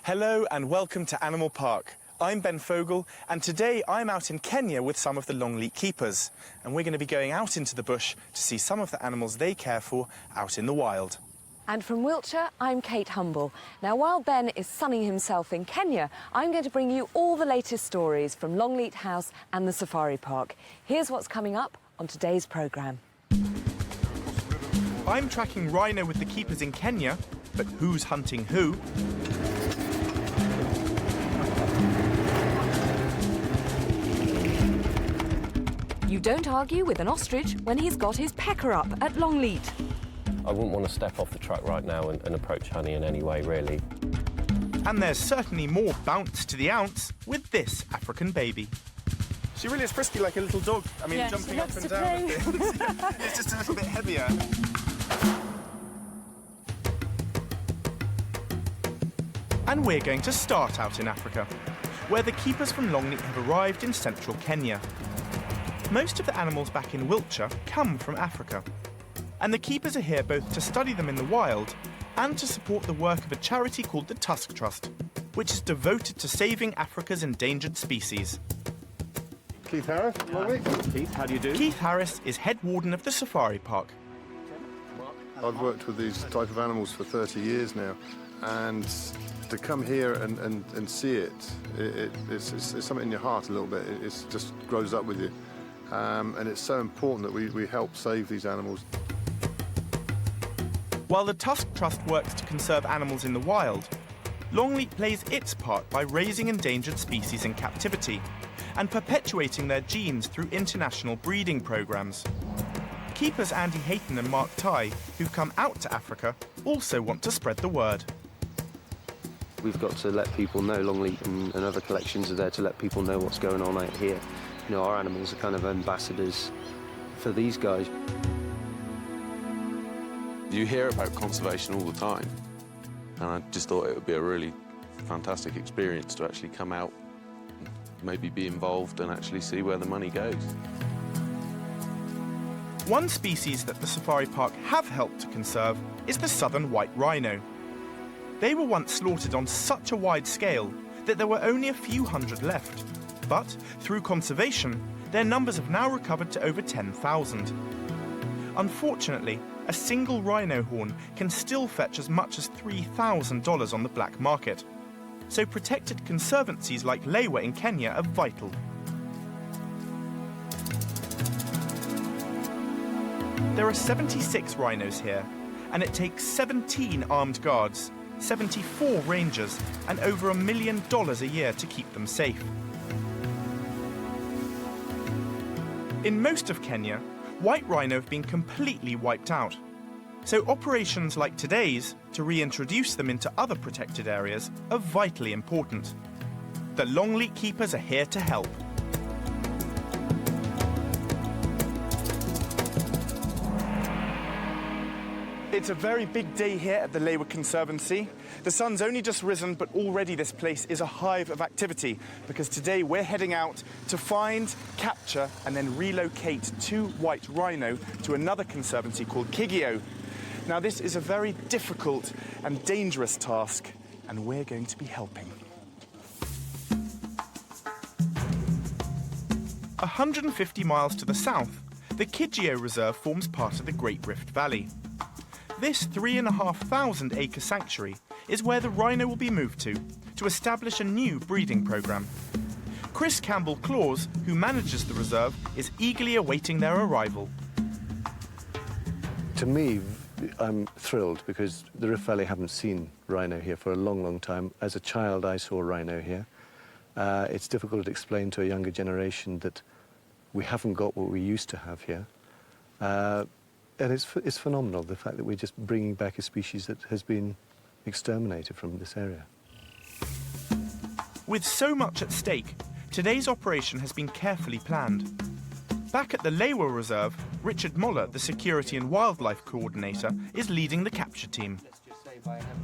Hello and welcome to Animal Park. I'm Ben Fogle, and today I'm out in Kenya with some of the Longleat keepers, and we're going to be going out into the bush to see some of the animals they care for out in the wild. And from Wiltshire, I'm Kate Humble. Now, while Ben is sunning himself in Kenya, I'm going to bring you all the latest stories from Longleat House and the safari park. Here's what's coming up on today's programme. I'm tracking rhino with the keepers in Kenya, but who's hunting who? You don't argue with an ostrich when he's got his pecker up at Longleat. I wouldn't want to step off the truck right now and approach Honey in any way, really. And there's certainly more bounce to the ounce with this African baby. She really is frisky like a little dog. I mean, jumping up and down and things. It's just a little bit heavier. And we're going to start out in Africa, where the keepers from Longleat have arrived in central Kenya. Most of the animals back in Wiltshire come from Africa, and the keepers are here both to study them in the wild and to support the work of a charity called the Tusk Trust, which is devoted to saving Africa's endangered species. Keith Harris, Longleat. Keith, how do you do? Keith Harris is head warden of the safari park. I've worked with these type of animals for 30 years now, and to come here and see it's something in your heart a little bit. It just grows up with you. And it's so important that we help save these animals. While the Tusk Trust works to conserve animals in the wild, Longleat plays its part by raising endangered species in captivity and perpetuating their genes through international breeding programs. Keepers Andy Hayton and Mark Ty, who've come out to Africa, also want to spread the word. We've got to let people know. Longleat and other collections are there to let people know what's going on out here. You know, our animals are kind of ambassadors for these guys. You hear about conservation all the time, and I just thought it would be a really fantastic experience to actually come out, maybe be involved and actually see where the money goes. One species that the safari park have helped to conserve is the southern white rhino. They were once slaughtered on such a wide scale that there were only a few hundred left. But through conservation, their numbers have now recovered to over 10,000. Unfortunately, a single rhino horn can still fetch as much as $3,000 on the black market. So protected conservancies like Lewa in Kenya are vital. There are 76 rhinos here, and it takes 17 armed guards, 74 rangers, and over $1 million a year to keep them safe. In most of Kenya, white rhino have been completely wiped out. So operations like today's, to reintroduce them into other protected areas, are vitally important. The Longleat keepers are here to help. It's a very big day here at the Lewa Conservancy. The sun's only just risen, but already this place is a hive of activity, because today we're heading out to find, capture, and then relocate 2 white rhino to another conservancy called Kigio. Now, this is a very difficult and dangerous task, and we're going to be helping. 150 miles to the south, the Kigio Reserve forms part of the Great Rift Valley. This 3,500-acre sanctuary is where the rhino will be moved to establish a new breeding program. Chris Campbell-Claus, who manages the reserve, is eagerly awaiting their arrival. To me, I'm thrilled because the Rift Valley haven't seen rhino here for a long, long time. As a child, I saw rhino here. It's difficult to explain to a younger generation that we haven't got what we used to have here. And it's phenomenal, the fact that we're just bringing back a species that has been exterminated from this area. With so much at stake, today's operation has been carefully planned. Back at the Lewa Reserve, Richard Moller, the Security and Wildlife Coordinator, is leading the capture team.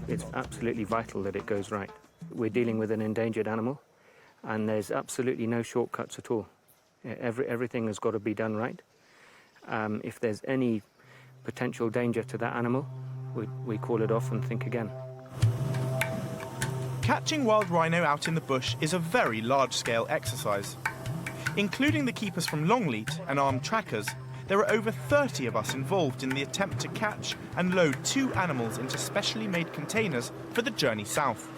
It's absolutely vital that it goes right. We're dealing with an endangered animal, and there's absolutely no shortcuts at all. Everything has got to be done right. If there's any potential danger to that animal, we call it off and think again. Catching wild rhino out in the bush is a very large-scale exercise. Including the keepers from Longleat and armed trackers, there are over 30 of us involved in the attempt to catch and load 2 animals into specially made containers for the journey south.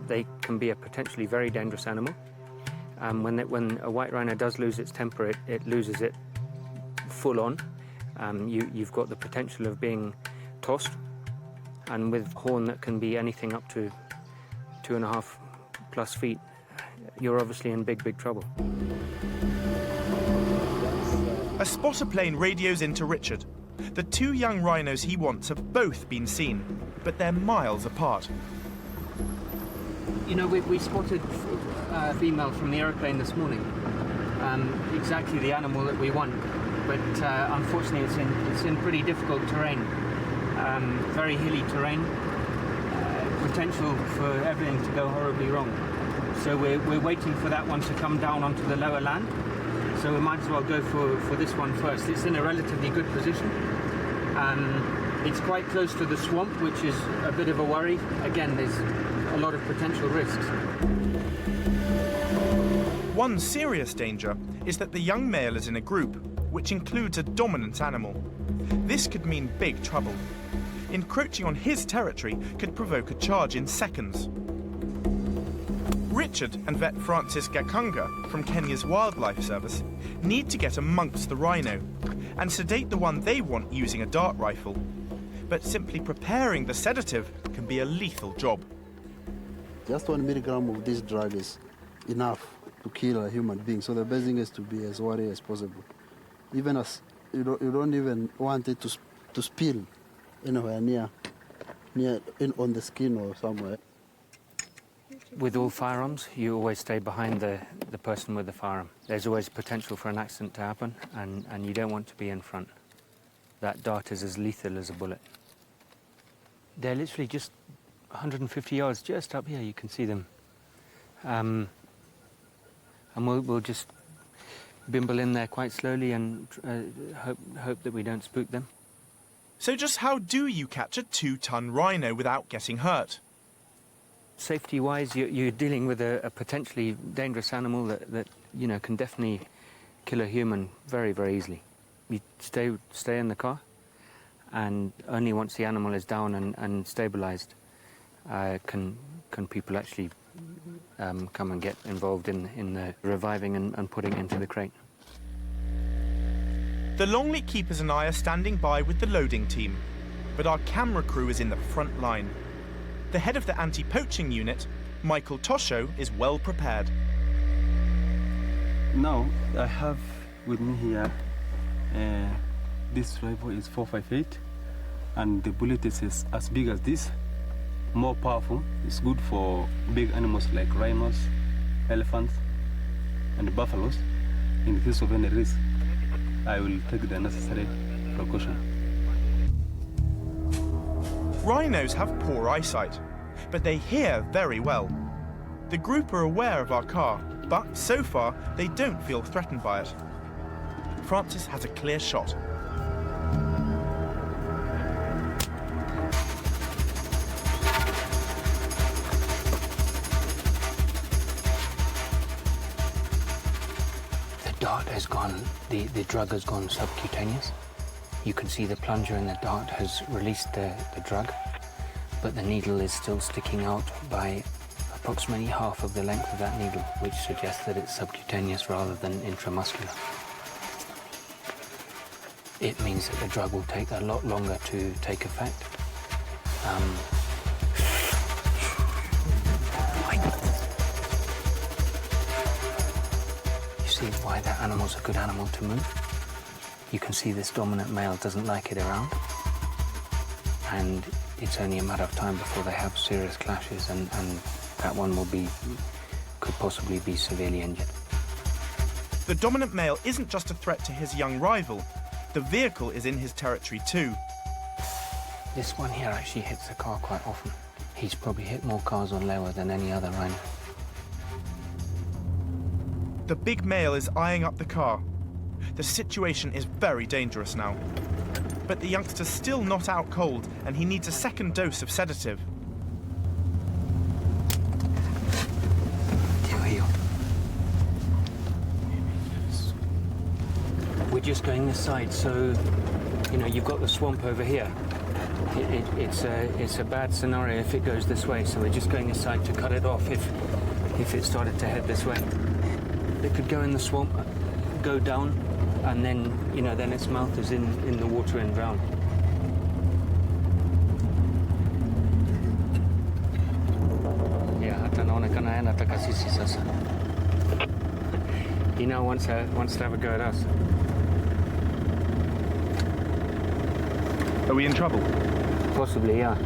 They can be a potentially very dangerous animal. When a white rhino does lose its temper, it loses it full on. You've got the potential of being tossed, and with horn that can be anything up to 2.5+ feet, you're obviously in big trouble. A spotter plane radios into Richard. The 2 young rhinos he wants have both been seen, but they're miles apart. You know, we spotted a female from the aeroplane this morning. Exactly the animal that we want, but unfortunately it's in pretty difficult terrain. Very hilly terrain. Potential for everything to go horribly wrong. So we're waiting for that one to come down onto the lower land. So we might as well go for this one first. It's in a relatively good position. It's quite close to the swamp, which is a bit of a worry. Again, there's a lot of potential risks. One serious danger is that the young male is in a group, which includes a dominant animal. This could mean big trouble. Encroaching on his territory could provoke a charge in seconds. Richard and vet Francis Gakunga from Kenya's Wildlife Service need to get amongst the rhino and sedate the one they want using a dart rifle. But simply preparing the sedative can be a lethal job. Just 1 milligram of this drug is enough to kill a human being, so the best thing is to be as wary as possible. Even as you don't even want it to spill anywhere near on the skin or somewhere. With all firearms, you always stay behind the person with the firearm. There's always potential for an accident to happen, and you don't want to be in front. That dart is as lethal as a bullet. They're literally just 150 yards just up here, you can see them. And we'll just bimble in there quite slowly and hope that we don't spook them. So just how do you catch a 2-ton rhino without getting hurt? Safety-wise, you're dealing with a potentially dangerous animal that you know can definitely kill a human very easily. You stay in the car, and only once the animal is down and stabilised can people actually come and get involved in the reviving and putting into the crate. The Longleat keepers and I are standing by with the loading team, but our camera crew is in the front line. The head of the anti-poaching unit, Michael Tosho, is well prepared. Now, I have with me here, this rifle is .458, and the bullet is as big as this, more powerful. It's good for big animals like rhinos, elephants, and buffaloes. In case of any risk, I will take the necessary precaution. Rhinos have poor eyesight, but they hear very well. The group are aware of our car, but so far they don't feel threatened by it. Francis has a clear shot. The dart has gone, the drug has gone subcutaneous. You can see the plunger in the dart has released the drug, but the needle is still sticking out by approximately half of the length of that needle, which suggests that it's subcutaneous rather than intramuscular. It means that the drug will take a lot longer to take effect. You see why that animal's a good animal to move? You can see this dominant male doesn't like it around, and it's only a matter of time before they have serious clashes, and that one could possibly be severely injured. The dominant male isn't just a threat to his young rival. The vehicle is in his territory too. This one here actually hits the car quite often. He's probably hit more cars on Lewa than any other rhino. The big male is eyeing up the car. The situation is very dangerous now. But the youngster's still not out cold, and he needs a second dose of sedative. We're just going this side, so, you know, you've got the swamp over here. It's a bad scenario if it goes this way, so we're just going this side to cut it off if it started to head this way. It could go in the swamp, go down, and then, you know, then its mouth is in the water and drown. Yeah, he now wants to have a go at us. Are we in trouble? Possibly, yeah.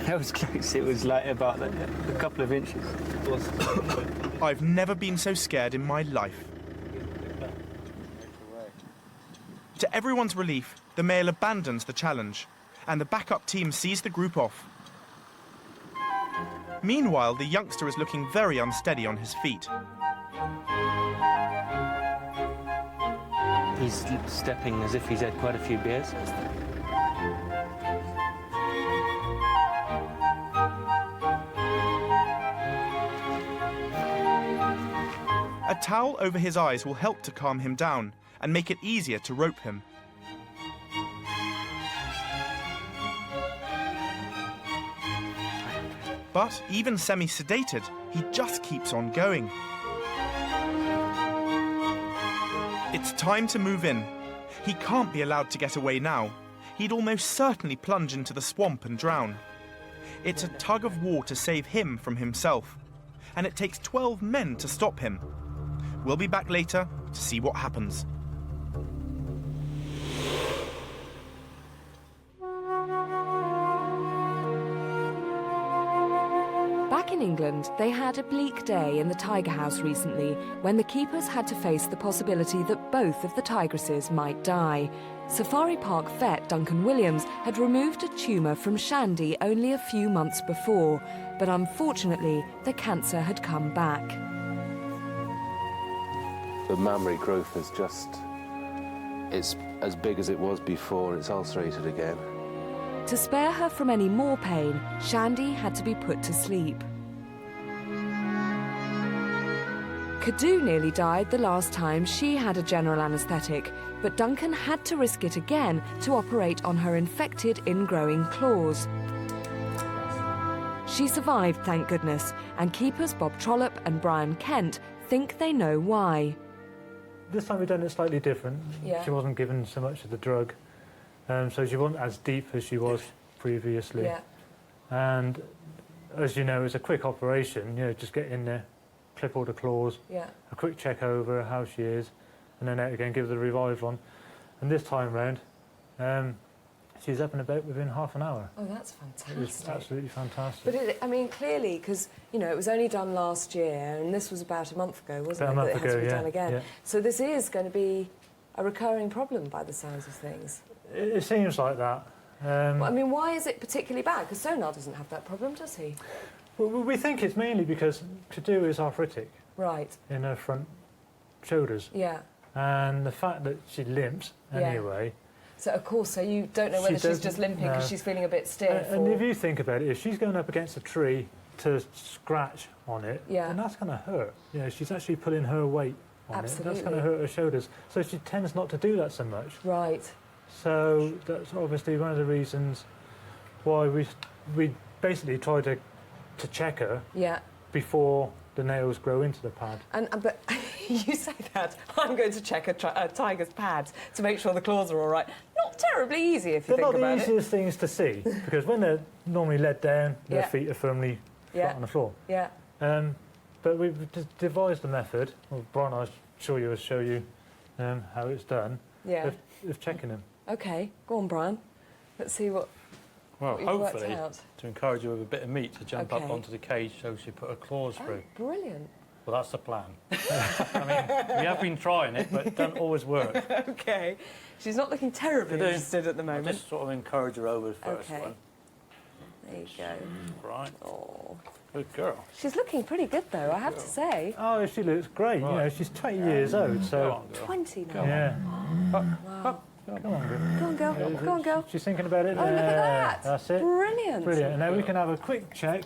That was close. It was like about a couple of inches. I've never been so scared in my life. To everyone's relief, the male abandons the challenge, and the backup team sees the group off. Meanwhile, the youngster is looking very unsteady on his feet. He's stepping as if he's had quite a few beers. A towel over his eyes will help to calm him down and make it easier to rope him. But even semi-sedated, he just keeps on going. It's time to move in. He can't be allowed to get away now. He'd almost certainly plunge into the swamp and drown. It's a tug of war to save him from himself, and it takes 12 men to stop him. We'll be back later to see what happens. Back in England, they had a bleak day in the tiger house recently when the keepers had to face the possibility that both of the tigresses might die. Safari Park vet Duncan Williams had removed a tumour from Shandy only a few months before, but unfortunately the cancer had come back. The mammary growth is it's as big as it was before. It's ulcerated again. To spare her from any more pain, Shandy had to be put to sleep. Kadu nearly died the last time she had a general anaesthetic, but Duncan had to risk it again to operate on her infected ingrowing claws. She survived, thank goodness, and keepers Bob Trollope and Brian Kent think they know why. This time we've done it slightly different. Yeah. She wasn't given so much of the drug, so she wasn't as deep as she was previously. Yeah. And as you know, it's a quick operation. You know, just get in there, clip all the claws, Yeah. a quick check over how she is, and then out again, give her the revive one. And this time round, she's up and about within half an hour. Oh, that's It was fantastic. absolutely fantastic. But I mean, clearly, because, you know, it was only done last year, and this was about a month ago, wasn't About a month it? That it has to ago, be yeah, done again. yeah. So this is going to be a recurring problem by the sounds of things. It seems like that. Well, I mean, why is it particularly bad? Because Sonar doesn't have that problem, does he? Well, we think it's mainly because Kadu is arthritic Right. in her front shoulders. Yeah. And the fact that she limps Yeah. anyway. So, of course, so you don't know whether she's just limping because she's feeling a bit stiff. And or... if you think about it, if she's going up against a tree to scratch on it, Yeah. then that's going to hurt. You know, she's actually putting her weight on it. Absolutely. That's going to hurt her shoulders. So she tends not to do that so much. Right. So that's obviously one of the reasons why we basically try to check her Yeah. before the nails grow into the pad. But you say that, I'm going to check a tiger's pads to make sure the claws are all right. Not terribly easy if you They're think not about the it. easiest things to see, because when they're normally let down, their Yeah. feet are firmly Yeah. flat on the floor. Yeah. But we've devised a method, well, Brian, I'll show you how it's done, Yeah. of checking them. OK, go on, Brian. Let's see what Well, You've worked hopefully, out. to encourage her with a bit of meat to jump up Okay. onto the cage so she put her claws through. Brilliant. Well, that's the plan. I mean, we have been trying it, but it doesn't always work. OK. She's not looking terribly interested at the I'll moment. just sort of encourage her over the first OK. one. There you go. Right. Oh. Good girl. She's looking pretty good, though, I have to say. Oh, she looks great. You know, she's 20 years old, so... Go on, girl. 20 now? Yeah. Wow. Come on, girl. Go on, girl. Go on, girl. She's thinking about it. Oh, look at that. That's it. Brilliant. Brilliant. And now we can have a quick check.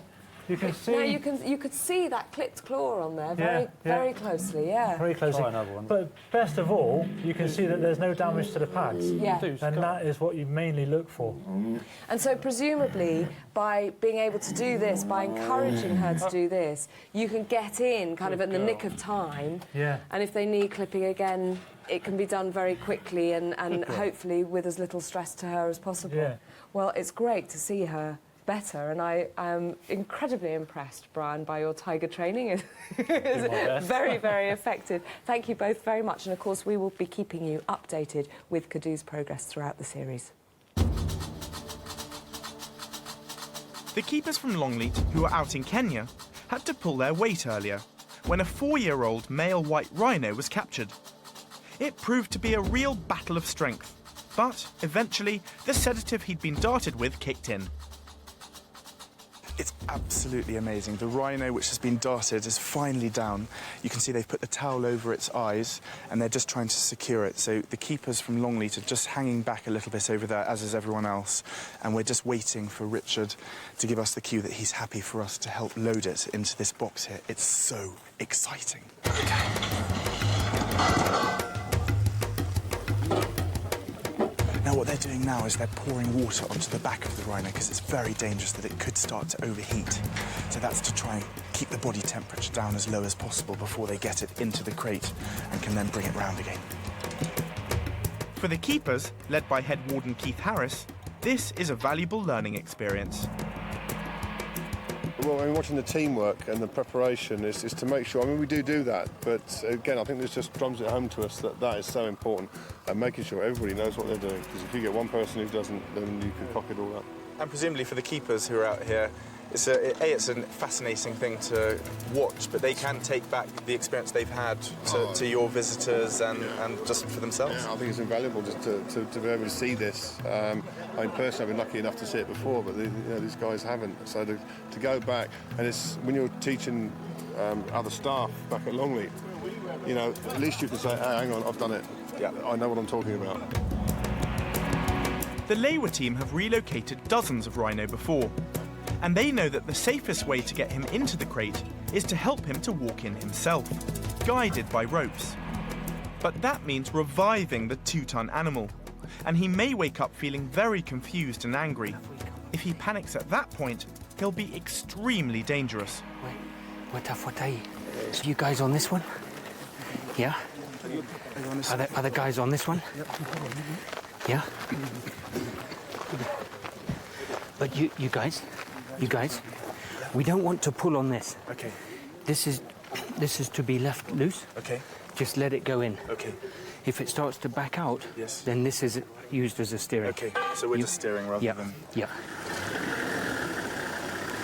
You can see... Now you could see that clipped claw on there very closely, yeah. Very closely. Try another one. But best of all, you can see that there's no damage to the pads. Yeah. And that is what you mainly look for. And so presumably, by being able to do this, by encouraging her to do this, you can get in kind of in the nick of time. Yeah. And if they need clipping again, it can be done very quickly and hopefully with as little stress to her as possible. Yeah. Well, it's great to see her better, and I am incredibly impressed, Brian, by your tiger training. It's very, very effective. Thank you both very much, and of course we will be keeping you updated with Kadoo's progress throughout the series. The keepers from Longleat, who were out in Kenya, had to pull their weight earlier when a 4-year-old male white rhino was captured. It proved to be a real battle of strength, but eventually the sedative he'd been darted with kicked in. It's absolutely amazing. The rhino, which has been darted, is finally down. You can see they've put the towel over its eyes and they're just trying to secure it. So the keepers from Longleat are just hanging back a little bit over there, as is everyone else. And we're just waiting for Richard to give us the cue that he's happy for us to help load it into this box here. It's so exciting. Now what they're doing now is they're pouring water onto the back of the rhino because it's very dangerous that it could start to overheat. So that's to try and keep the body temperature down as low as possible before they get it into the crate and can then bring it round again. For the keepers, led by head warden Keith Harris, this is a valuable learning experience. Well, I mean, watching the teamwork and the preparation is to make sure, I mean, we do that, but again, I think this just drums it home to us that is so important, and making sure everybody knows what they're doing, because if you get one person who doesn't, then you can cock it all up. And presumably for the keepers who are out here, it's a fascinating thing to watch, but they can take back the experience they've had to your visitors and just for themselves. Yeah, I think it's invaluable just to be able to see this. I mean, personally, I've been lucky enough to see it before, but these guys haven't. So to go back, and it's when you're teaching other staff back at Longleat, you know, at least you can say, hey, hang on, I've done it. Yeah, I know what I'm talking about. The Lewa team have relocated dozens of rhino before, and they know that the safest way to get him into the crate is to help him to walk in himself, guided by ropes. But that means reviving the 2-ton animal, and he may wake up feeling very confused and angry. If he panics at that point, he'll be extremely dangerous. What are you? You guys on this one? Yeah? Are the guys on this one? Yeah? But you guys, we don't want to pull on this. Okay. This is to be left loose. Okay. Just let it go in. Okay. If it starts to back out, yes, then this is used as a steering. Okay, so we're just steering rather than... Yeah.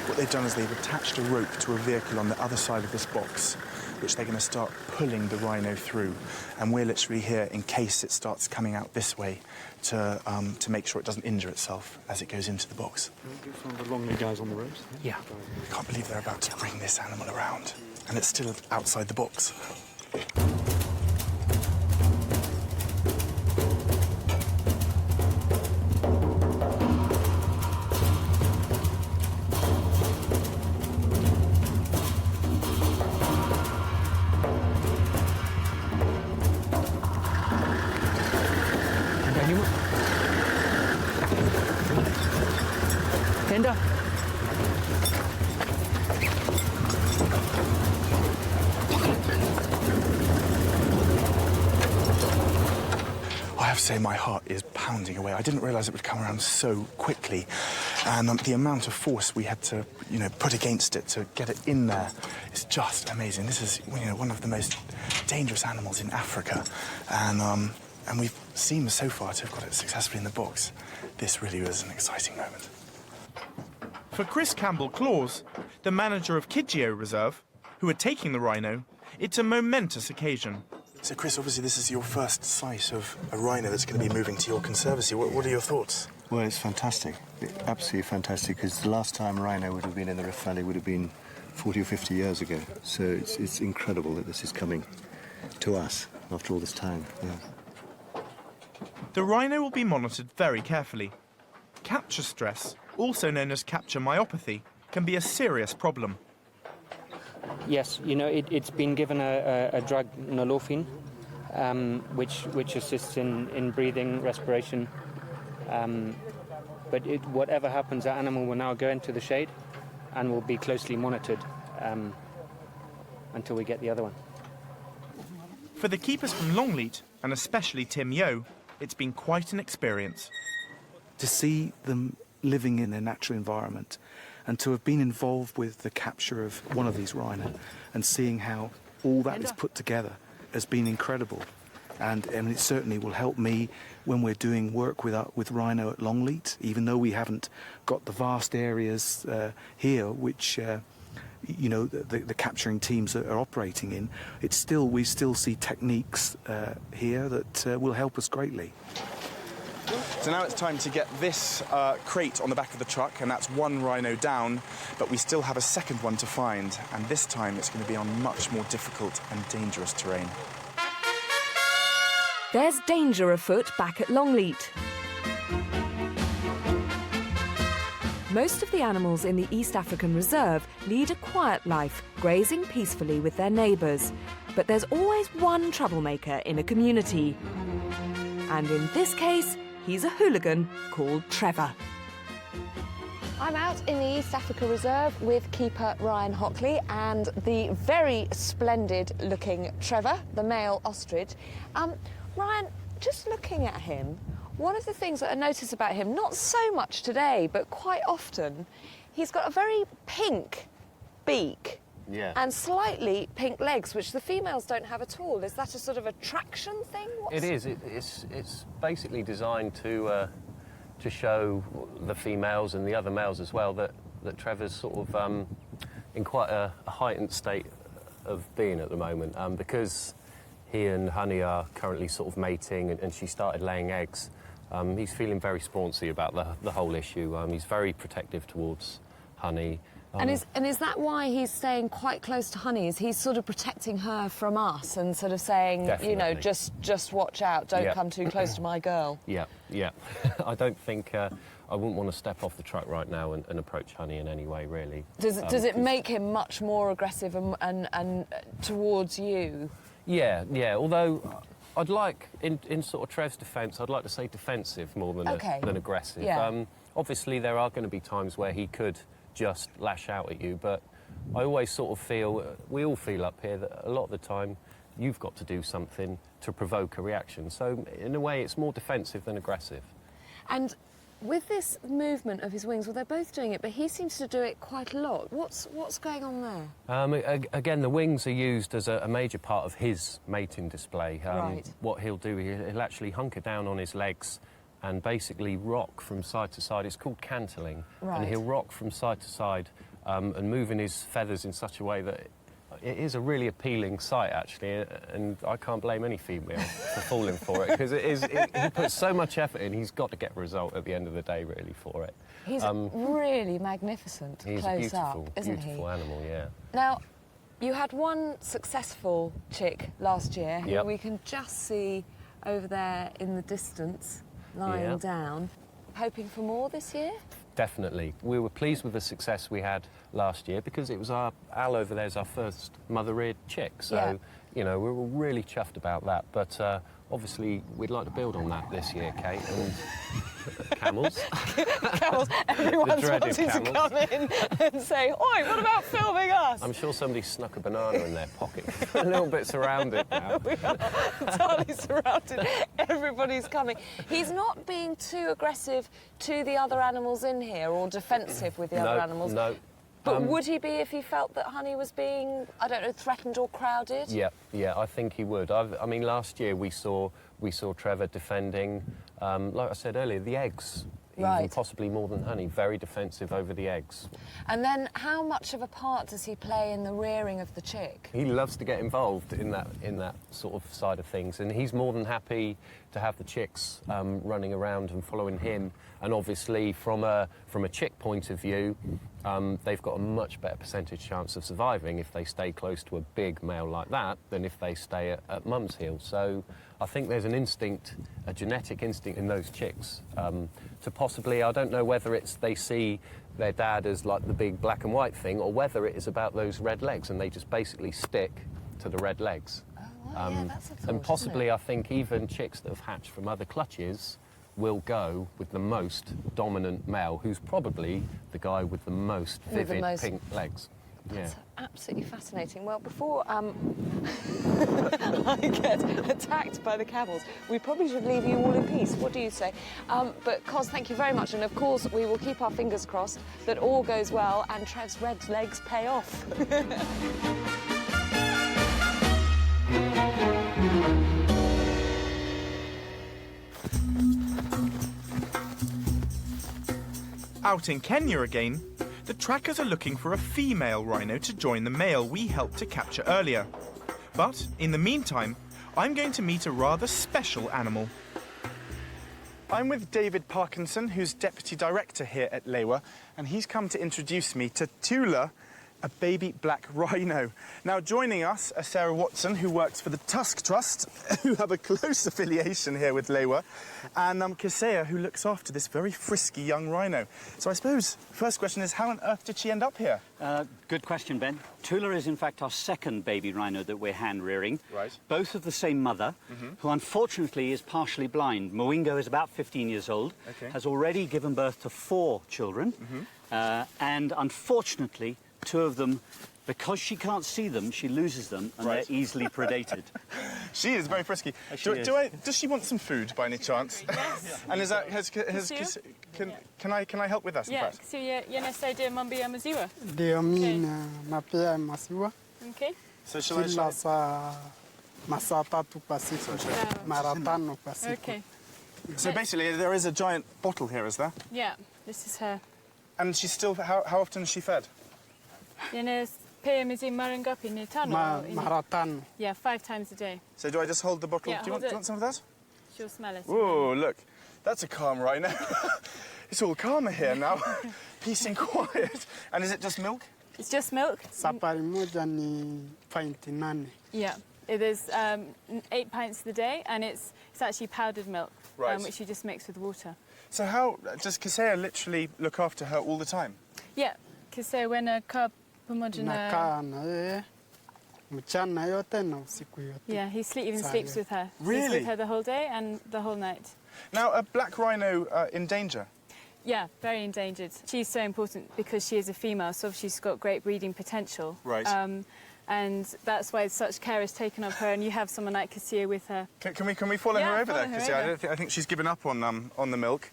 What they've done is they've attached a rope to a vehicle on the other side of this box, which they're going to start pulling the rhino through. And we're literally here in case it starts coming out this way to make sure it doesn't injure itself as it goes into the box. Can we get some of the Longleat guys on the ropes? Yeah. I can't believe they're about to bring this animal around, and it's still outside the box. Tender. I have to say my heart is pounding away. I didn't realise it would come around so quickly, and the amount of force we had to, put against it to get it in there is just amazing. This is, one of the most dangerous animals in Africa, and we've seemed so far to have got it successfully in the box. This really was an exciting moment. For Chris Campbell-Claus, the manager of Kidgeo Reserve, who are taking the rhino, it's a momentous occasion. So, Chris, obviously this is your first sight of a rhino that's going to be moving to your conservancy. What are your thoughts? Well, it's fantastic. Absolutely fantastic, because the last time rhino would have been in the Rift Valley would have been 40 or 50 years ago. So it's incredible that this is coming to us after all this time. Yeah. The rhino will be monitored very carefully. Capture stress, also known as capture myopathy, can be a serious problem. Yes, you know, it's been given a drug, nolofin, which assists in breathing, respiration. But whatever happens, that animal will now go into the shade and will be closely monitored until we get the other one. For the keepers from Longleat, and especially Tim Yeo, it's been quite an experience. To see them living in their natural environment and to have been involved with the capture of one of these rhino and seeing how all that is put together has been incredible. And it certainly will help me when we're doing work with rhino at Longleat, even though we haven't got the vast areas here which you know the capturing teams are operating in. We still see techniques here that will help us greatly. So now it's time to get this crate on the back of the truck, and that's one rhino down, but we still have a second one to find, and this time it's going to be on much more difficult and dangerous terrain. There's danger afoot back at Longleat. Most of the animals in the East African Reserve lead a quiet life, grazing peacefully with their neighbours. But there's always one troublemaker in a community. And in this case, he's a hooligan called Trevor. I'm out in the East Africa Reserve with keeper Ryan Hockley and the very splendid-looking Trevor, the male ostrich. Ryan, just looking at him, one of the things that I notice about him, not so much today, but quite often, he's got a very pink beak. Yeah. And slightly pink legs, which the females don't have at all. Is that a sort of attraction thing? It is. It's basically designed to show the females and the other males as well that Trevor's sort of in quite a heightened state of being at the moment, because he and Honey are currently sort of mating, and she started laying eggs. He's feeling very spawnsy about the whole issue. He's very protective towards Honey. And is that why he's staying quite close to Honey? Is he sort of protecting her from us and sort of saying, Definitely. you know, just watch out, don't come too close to my girl? Yeah. I don't think I wouldn't want to step off the truck right now and approach Honey in any way, really. Does it make him much more aggressive and towards you? Yeah. Although I'd like, in sort of Trev's defence, I'd like to say defensive more than aggressive. Yeah. Obviously, there are going to be times where he could just lash out at you, but I always sort of feel, we all feel up here, that a lot of the time you've got to do something to provoke a reaction. So in a way it's more defensive than aggressive. And with this movement of his wings, well, they're both doing it, but he seems to do it quite a lot. What's going on there? Again, the wings are used as a major part of his mating display. Right. What he'll do, he'll actually hunker down on his legs and basically rock from side to side. It's called cantling. Right. And he'll rock from side to side and moving his feathers in such a way that it is a really appealing sight, actually, and I can't blame any female for falling for it, because he puts so much effort in. He's got to get a result at the end of the day, really, for it. He's really magnificent close up, isn't he? Beautiful animal, yeah. Now, you had one successful chick last year who we can just see over there in the distance, lying down. Hoping for more this year? Definitely. We were pleased with the success we had last year, because it was Al over there's our first mother-reared chick. So, you know, we were really chuffed about that. But obviously, we'd like to build on that this year, Kate. And camels. Camels. Everyone's wanting to come in and say, oi, what about filming us? I'm sure somebody snuck a banana in their pocket. A little bit surrounded now. We are totally surrounded. Everybody's coming. He's not being too aggressive to the other animals in here or defensive with the other animals. No. But would he be if he felt that Honey was being, I don't know, threatened or crowded? Yeah, I think he would. I mean, last year we saw Trevor defending, like I said earlier, the eggs. even Right. possibly more than honey. Very defensive over the eggs. And then how much of a part does he play in the rearing of the chick? He loves to get involved in that sort of side of things, and he's more than happy to have the chicks running around and following him. And obviously, from a chick point of view, they've got a much better percentage chance of surviving if they stay close to a big male like that than if they stay at mum's heel. So I think there's an instinct, a genetic instinct in those chicks to possibly, I don't know whether it's they see their dad as like the big black and white thing, or whether it is about those red legs and they just basically stick to the red legs. Oh, yeah, that's a thought, and possibly, isn't it? I think even chicks that have hatched from other clutches will go with the most dominant male, who's probably the guy with the most With the vivid most- pink legs. That's absolutely fascinating. Well, before I get attacked by the camels, we probably should leave you all in peace. What do you say? But Cos, thank you very much. And of course, we will keep our fingers crossed that all goes well and Trev's red legs pay off. Out in Kenya again, the trackers are looking for a female rhino to join the male we helped to capture earlier. But in the meantime, I'm going to meet a rather special animal. I'm with David Parkinson, who's Deputy Director here at Lewa, and he's come to introduce me to Tula, a baby black rhino. Now, joining us are Sarah Watson, who works for the Tusk Trust, who have a close affiliation here with Lewa, and Kisea, who looks after this very frisky young rhino. So I suppose the first question is, how on earth did she end up here? Good question, Ben. Tula is, in fact, our second baby rhino that we're hand-rearing. Right. Both of the same mother, who unfortunately is partially blind. Mwingo is about 15 years old, Okay. has already given birth to 4 children, and unfortunately, 2 of them, because she can't see them, she loses them, and Right. they're easily predated. She is very frisky. Does she want some food by any chance? Yes. And is that can I help with that? In fact? So you nasaidia mambo ya maziwa? Ndio mimi napea maziwa. Okay. So shall I Kila masaa 3 kwa siku, mara 5 kwa siku. Okay. So basically, there is a giant bottle here, is there? Yeah, this is her. And she's still, how often is she fed? Pea mizi mara ngapi? Ni tano? Mara 5. Yeah, 5 times a day. So do I just hold the bottle? Yeah, do you hold want some of that? She'll smell it. Oh, look, that's a calm rhino. It's all calmer here now. Peace and quiet. And is it just milk? It's just milk. Safari moja ni pint 8. Yeah, it is 8 pints a day, and it's actually powdered milk, Right. which you just mix with water. So how does Kisea literally look after her all the time? Yeah, because when a cub Nakaa na yeye mchana yote na usiku yote. yeah, he even sleeps with her. He's Really? with her the whole day and the whole night. Now, a black rhino in danger? Yeah, very endangered. She's so important because she is a female, so she's got great breeding potential. Right. And that's why such care is taken of her, and you have someone like Cassia with her. Can we follow Yeah, her over follow there? her 'Cause I think she's given up on the milk.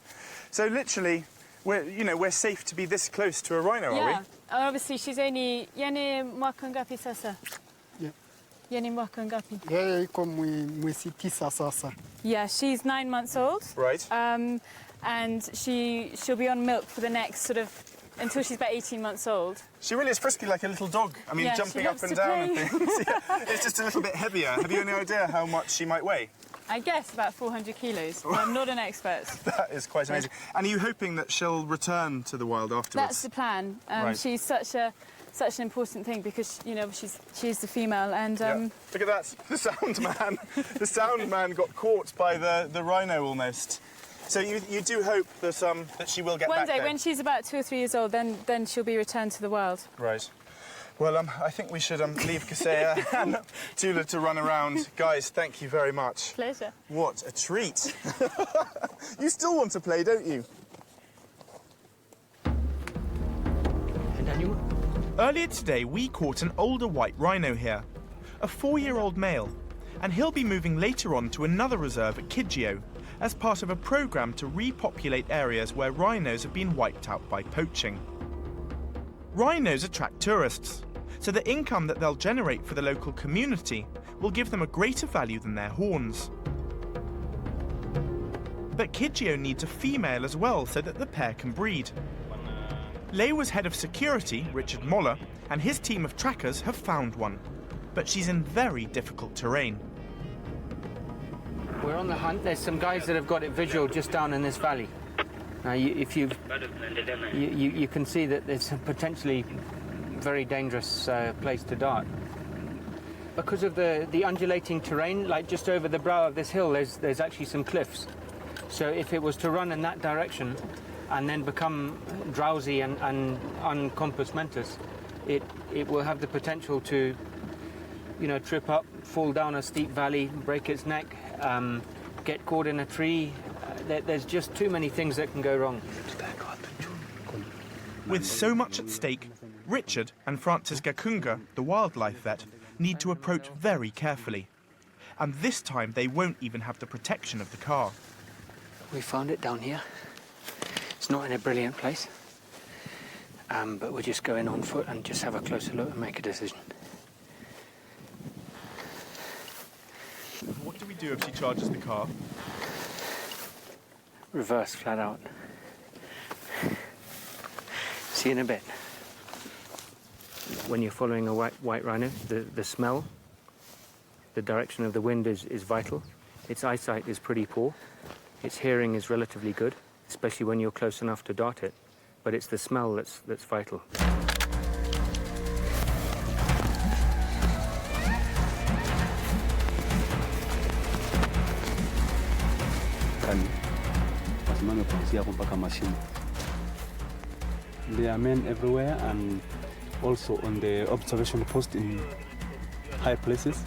So literally, we're safe to be this close to a rhino, are we? Yeah, obviously she's only yani mwaka ngapi sasa? Yeah. Yani mwaka ngapi? Yeye iko mwezi 9 sasa. Yeah, she's 9 months old. Right. And she'll be on milk for the next sort of until she's about 18 months old. She really is frisky like a little dog. I mean, Yeah, she jumping up loves and to down and play. things. Yeah, it's just a little bit heavier. Have you any idea how much she might weigh? I guess about 400 kilos. But I'm not an expert. That is quite amazing. And are you hoping that she'll return to the wild afterwards? That's the plan. Right. She's such an important thing because she's the female and. Yeah. Look at that, the sound man. The sound man got caught by the rhino almost. So you do hope that she will get One back day, there? when she's about 2 or 3 years old, then she'll be returned to the wild. Right. Well, I think we should leave Kisea and Tula to run around. Guys, thank you very much. Pleasure. What a treat. You still want to play, don't you? Earlier today, we caught an older white rhino here, a 4-year-old male, and he'll be moving later on to another reserve at Kidgio as part of a programme to repopulate areas where rhinos have been wiped out by poaching. Rhinos attract tourists, so the income that they'll generate for the local community will give them a greater value than their horns. But Kidgio needs a female as well so that the pair can breed. Lewa's head of security, Richard Moller, and his team of trackers have found one. But she's in very difficult terrain. We're on the hunt. There's some guys that have got it visual just down in this valley. Now, you can see that it's a potentially very dangerous place to dart. Because of the undulating terrain, like just over the brow of this hill, there's actually some cliffs. So if it was to run in that direction and then become drowsy and uncompass mentis, it will have the potential to, trip up, fall down a steep valley, break its neck, get caught in a tree. There's just too many things that can go wrong. With so much at stake, Richard and Francis Gakunga, the wildlife vet, need to approach very carefully. And this time they won't even have the protection of the car. We found it down here. It's not in a brilliant place, but we're just going on foot and just have a closer look and make a decision. What do we do if she charges the car? Reverse, flat out. See you in a bit. When you're following a white rhino, the smell, the direction of the wind is vital. Its eyesight is pretty poor. Its hearing is relatively good, especially when you're close enough to dart it. But it's the smell that's vital. There are men everywhere and also on the observation post in high places,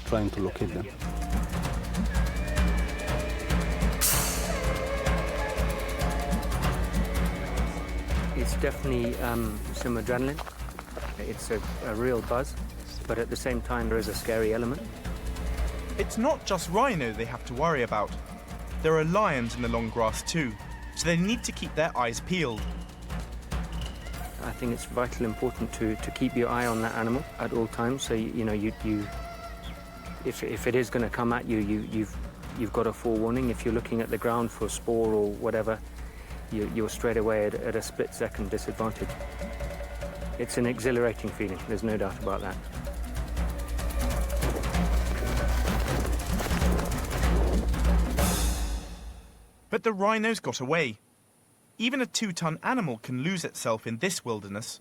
trying to locate them. It's definitely some adrenaline. It's a real buzz, but at the same time there is a scary element. It's not just rhino they have to worry about. There are lions in the long grass too, so they need to keep their eyes peeled. I think it's vitally important to keep your eye on that animal at all times. So if it is going to come at you, you've got a forewarning. If you're looking at the ground for a spore or whatever, you're straight away at a split-second disadvantage. It's an exhilarating feeling. There's no doubt about that. But the rhinos got away. Even a 2-ton animal can lose itself in this wilderness.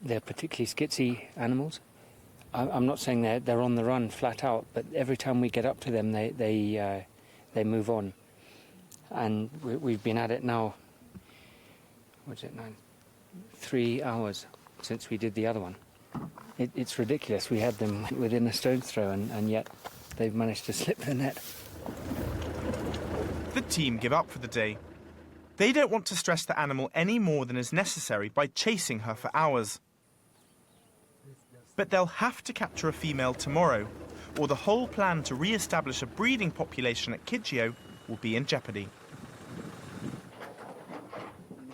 They're particularly skitsy animals. I'm not saying they're on the run flat out, but every time we get up to them, they move on. And we've been at it now, what's it now? 3 hours since we did the other one. It's ridiculous. We had them within a stone's throw, and yet they've managed to slip the net. The team give up for the day. They don't want to stress the animal any more than is necessary by chasing her for hours. But they'll have to capture a female tomorrow, or the whole plan to re-establish a breeding population at Kidgio will be in jeopardy.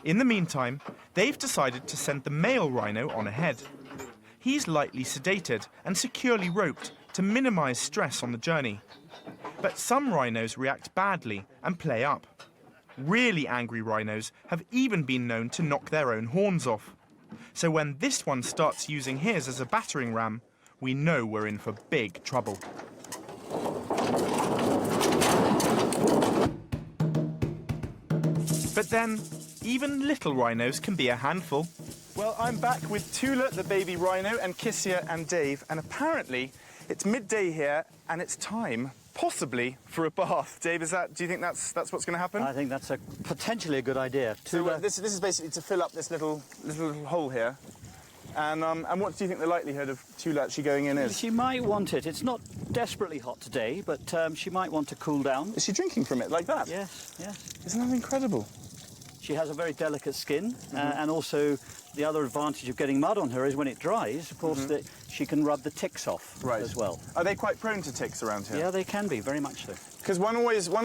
In the meantime, they've decided to send the male rhino on ahead. He's lightly sedated and securely roped to minimise stress on the journey. But some rhinos react badly and play up. Really angry rhinos have even been known to knock their own horns off. So when this one starts using his as a battering ram, we know we're in for big trouble. But then, even little rhinos can be a handful. Well, I'm back with Tula, the baby rhino, and Kissia and Dave, and apparently it's midday here and it's time, possibly, for a bath. Dave, do you think that's what's going to happen? I think that's potentially a good idea. So this is basically to fill up this little hole here. And what do you think the likelihood of Tula actually going in is? She might want it. It's not desperately hot today, but she might want to cool down. Is she drinking from it like that? Yes, yes. Isn't that incredible? She has a very delicate skin, and also the other advantage of getting mud on her is when it dries, of course, that she can rub the ticks off as well. Are they quite prone to ticks around here? Yeah, they can be, very much so. Because one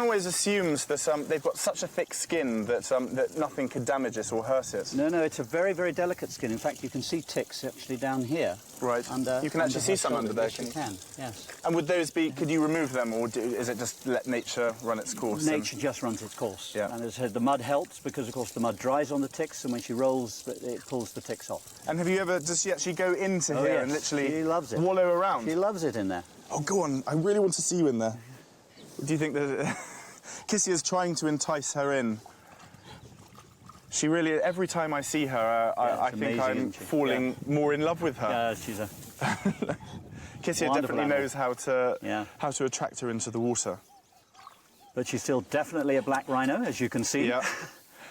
always assumes that they've got such a thick skin that that nothing could damage it or hurt it. No, it's a very, very delicate skin. In fact, you can see ticks actually down here. Right. You can actually see some under there. Yes, you can. Yes. And would those be? Could you remove them, or is it just let nature run its course? Nature just runs its course. Yeah. And as I said, the mud helps because, of course, the mud dries on the ticks, and when she rolls, it pulls the ticks off. And have you ever? Does she actually go into here yes. and literally She loves it. wallow around? She loves it in there. Oh, go on! I really want to see you in there. Do you think that Kissy is trying to entice her in? She really, every time I see her, I think I'm falling more in love with her. Yeah, she's a... Kissy definitely knows how to attract her into the water. But she's still definitely a black rhino, as you can see. Yeah.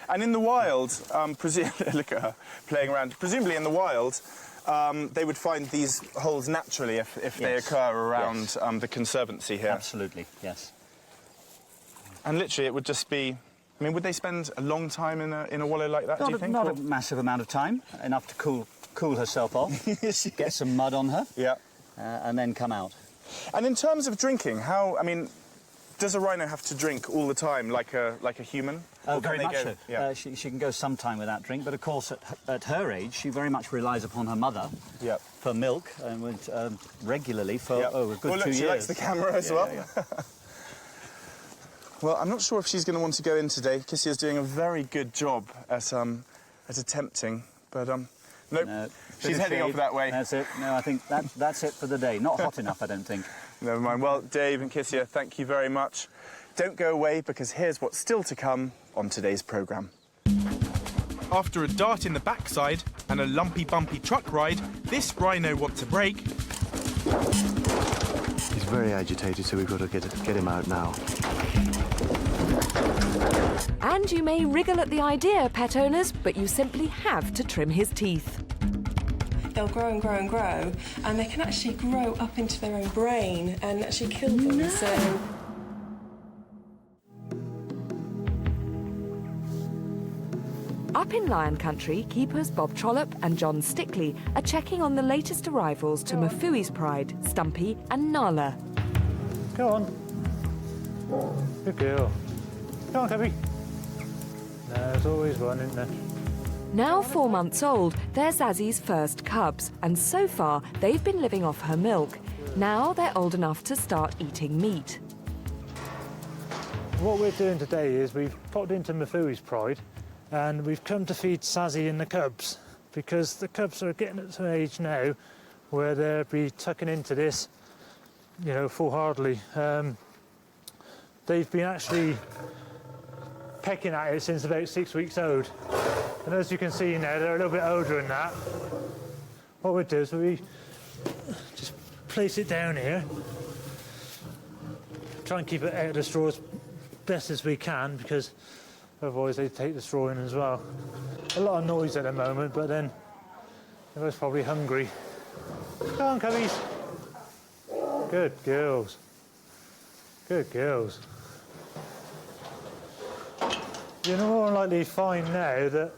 And in the wild, look at her playing around. Presumably in the wild, they would find these holes naturally if they occur around the conservancy here. Absolutely, yes. And literally, it would just be. I mean, would they spend a long time in a wallow like that? Do you think? Not a massive amount of time, enough to cool herself off, get some mud on her, and then come out. And in terms of drinking, does a rhino have to drink all the time like a human? Oh, very much so. Yeah. She can go some time without drink, but of course, at her age, she very much relies upon her mother for milk, and regularly for a good 2 years. She likes the camera as well. Yeah. Well, I'm not sure if she's going to want to go in today. Kissy is doing a very good job at attempting, but nope, she's heading off that way. That's it. No, I think that's it for the day. Not hot enough, I don't think. Never mind. Well, Dave and Kissy, thank you very much. Don't go away, because here's what's still to come on today's programme. After a dart in the backside and a lumpy, bumpy truck ride, this rhino wants a break. He's very agitated, so we've got to get him out now. And you may wriggle at the idea, pet owners, but you simply have to trim his teeth. They'll grow and grow and grow, and they can actually grow up into their own brain and actually kill them. No. So. Up in Lion Country, keepers Bob Trollope and John Stickley are checking on the latest arrivals to Mafui's Pride, Stumpy and Nala. Go on. Good girl. Come on, Cubby. There's always one, isn't there? Now 4 months old, they're Zazzie's first cubs, and so far they've been living off her milk. Now they're old enough to start eating meat. What we're doing today is we've popped into Mafui's Pride and we've come to feed Zazzie and the cubs, because the cubs are getting to an age now where they'll be tucking into this, full-heartedly. They've been actually pecking at it since about 6 weeks old. And as you can see now, they're a little bit older than that. What we do is we just place it down here, try and keep it out of the straw as best as we can, because otherwise they take the straw in as well. A lot of noise at the moment, but then they're most probably hungry. Come on, cubbies. Good girls. Good girls. You're more than likely to find now that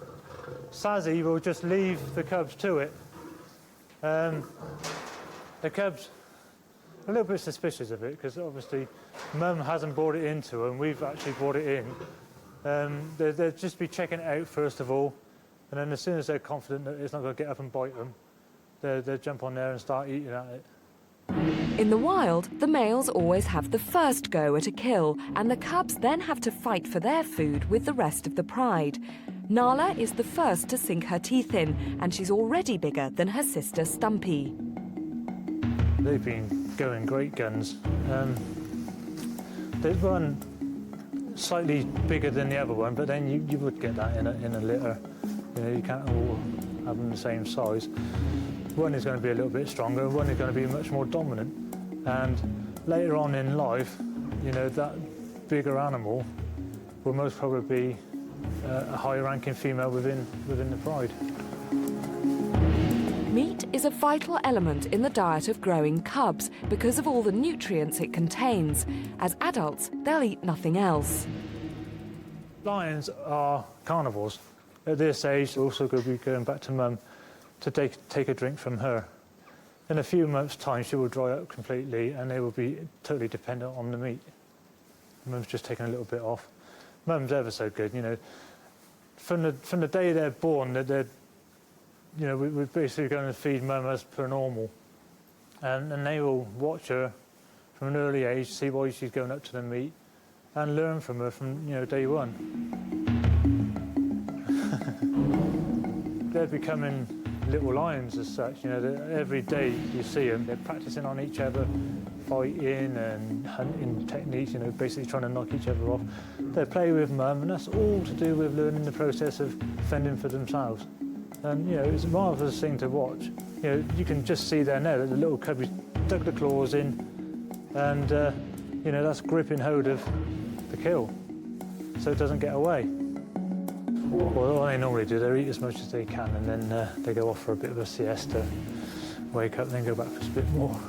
Zazzie will just leave the cubs to it. The cubs are a little bit suspicious of it, because obviously Mum hasn't brought it into them, we've actually brought it in. They'll just be checking it out first of all, and then as soon as they're confident that it's not going to get up and bite them, they'll jump on there and start eating at it. In the wild, the males always have the first go at a kill, and the cubs then have to fight for their food with the rest of the pride. Nala is the first to sink her teeth in, and she's already bigger than her sister Stumpy. They've been going great guns. There's one slightly bigger than the other one, but then you would get that in a litter. You can't all have them the same size. One is going to be a little bit stronger, one is going to be much more dominant. And later on in life, that bigger animal will most probably be a high-ranking female within the pride. Meat is a vital element in the diet of growing cubs because of all the nutrients it contains. As adults, they'll eat nothing else. Lions are carnivores. At this age, they're also going to be going back to Mum to take a drink from her. In a few months' time, she will dry up completely and they will be totally dependent on the meat. Mum's just taken a little bit off. Mum's ever so good, you know. From the day they're born, we're basically going to feed Mum as per normal, and they will watch her from an early age, see why she's going up to the meat, and learn from her from day one. They're becoming little lions as such. Every day you see them, they're practicing on each other, fighting and hunting techniques. Basically trying to knock each other off. They play with Mum, and that's all to do with learning the process of fending for themselves. And it's a marvellous thing to watch. You can just see there now that the little cubby's dug the claws in, and that's gripping hold of the kill, so it doesn't get away. Well, what they normally do, they eat as much as they can, and then they go off for a bit of a siesta, wake up, then go back for a bit more.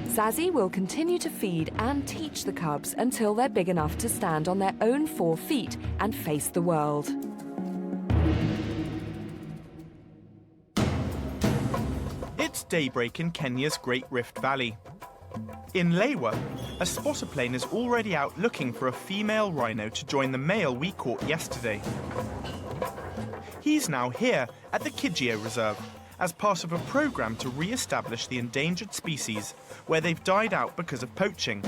Zazie will continue to feed and teach the cubs until they're big enough to stand on their own 4 feet and face the world. It's daybreak in Kenya's Great Rift Valley. In Lewa, a spotter plane is already out looking for a female rhino to join the male we caught yesterday. He's now here at the Kijio Reserve as part of a programme to re-establish the endangered species where they've died out because of poaching.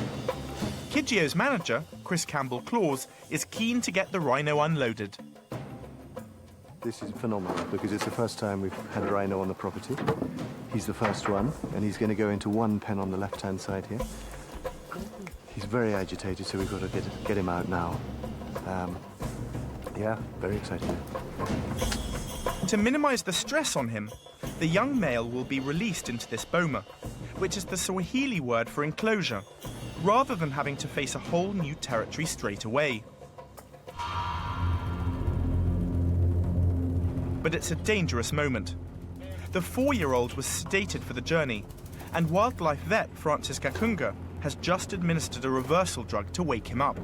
Kijio's manager, Chris Campbell-Claus, is keen to get the rhino unloaded. This is phenomenal because it's the first time we've had a rhino on the property. He's the first one, and he's going to go into one pen on the left-hand side here. He's very agitated, so we've got to get him out now. Yeah, very excited. To minimise the stress on him, the young male will be released into this boma, which is the Swahili word for enclosure, rather than having to face a whole new territory straight away. But it's a dangerous moment. The 4-year-old was sedated for the journey, and wildlife vet Francis Kakunga has just administered a reversal drug to wake him up.